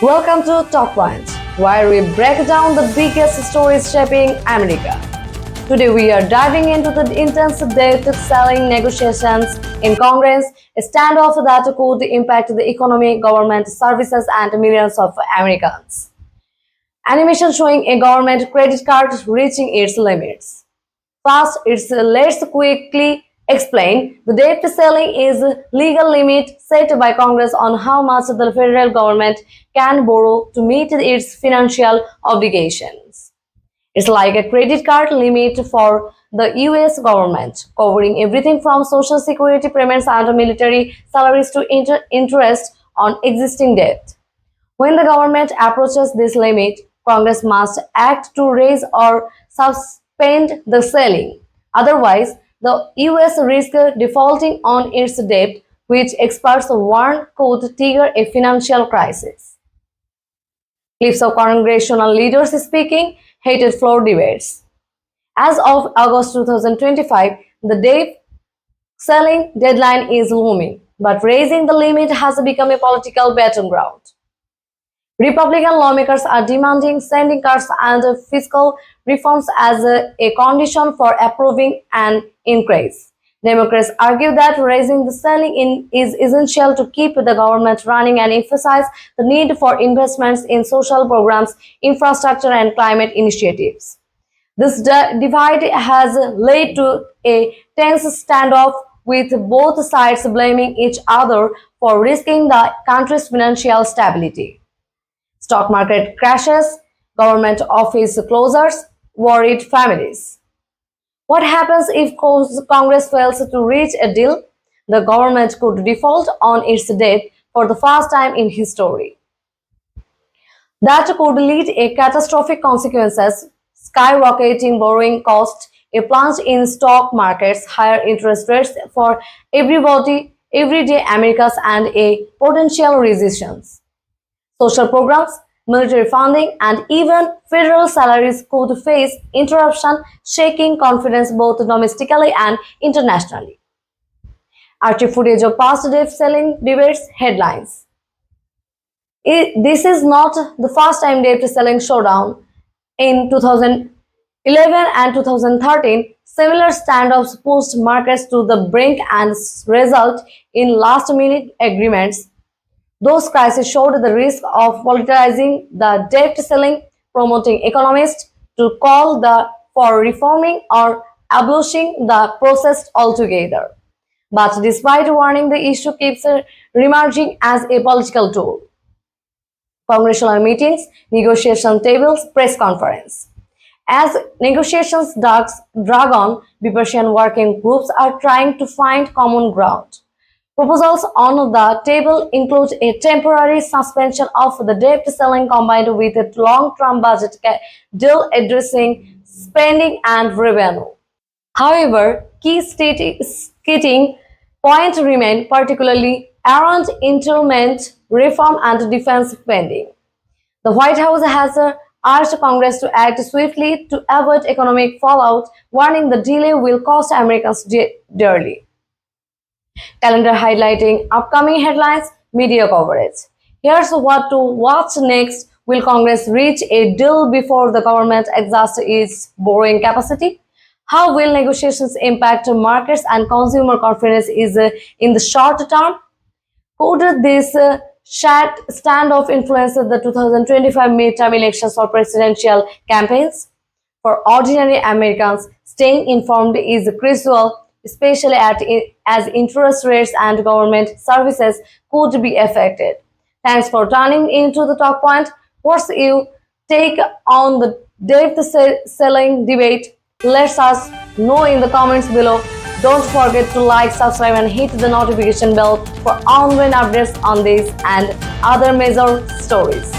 Welcome to Talkpoint, where we break down the biggest stories shaping America. Today we are diving into the intense debt selling negotiations in Congress, a standoff that could impact the economy, government services, and millions of Americans. Animation showing a government credit card reaching its limits. First, let's quickly explain. The debt ceiling is a legal limit set by Congress on how much the federal government can borrow to meet its financial obligations. It's like a credit card limit for the US government, covering everything from social security payments and military salaries to interest on existing debt. When the government approaches this limit, Congress must act to raise or suspend the ceiling. Otherwise, the US risks defaulting on its debt, which experts warn could trigger a financial crisis. Clips of congressional leaders speaking, heated floor debates. As of August 2025, the debt ceiling deadline is looming, but raising the limit has become a political battleground. Republican lawmakers are demanding spending cuts and fiscal reforms as a condition for approving an increase. Democrats argue that raising the ceiling is essential to keep the government running and emphasize the need for investments in social programs, infrastructure, and climate initiatives. This divide has led to a tense standoff with both sides blaming each other for risking the country's financial stability. Stock market crashes, government office closures, worried families. What happens if Congress fails to reach a deal? The government could default on its debt for the first time in history. That could lead to catastrophic consequences, skyrocketing borrowing costs, a plunge in stock markets, higher interest rates for everybody, everyday Americans, and a potential recession. Social programs, military funding, and even federal salaries could face interruption, shaking confidence both domestically and internationally. Archive footage of past debt ceiling debates headlines. This is not the first time debt ceiling showdown. In 2011 and 2013, similar standoffs pushed markets to the brink and result in last-minute agreements. Those crises showed the risk of politicizing the debt ceiling, promoting economists to call for reforming or abolishing the process altogether. But despite warning, the issue keeps reemerging as a political tool. Congressional meetings, negotiation tables, press conference. As negotiations drag on, bipartisan working groups are trying to find common ground. Proposals on the table include a temporary suspension of the debt ceiling combined with a long-term budget deal addressing spending and revenue. However, key skating points remain, particularly around entitlement reform and defense spending. The White House has urged Congress to act swiftly to avoid economic fallout, warning the delay will cost Americans dearly. Calendar highlighting upcoming headlines, media coverage. Here's what to watch next. Will Congress reach a deal before the government exhausts its borrowing capacity? How will negotiations impact markets and consumer confidence in the short term? Could this standoff influence the 2025 midterm elections or presidential campaigns? For ordinary Americans, staying informed is crucial, especially as interest rates and government services could be affected. Thanks for tuning into the Talk Point. What's your take on the debt ceiling debate? Let us know in the comments below. Don't forget to like, subscribe, and hit the notification bell for ongoing updates on this and other major stories.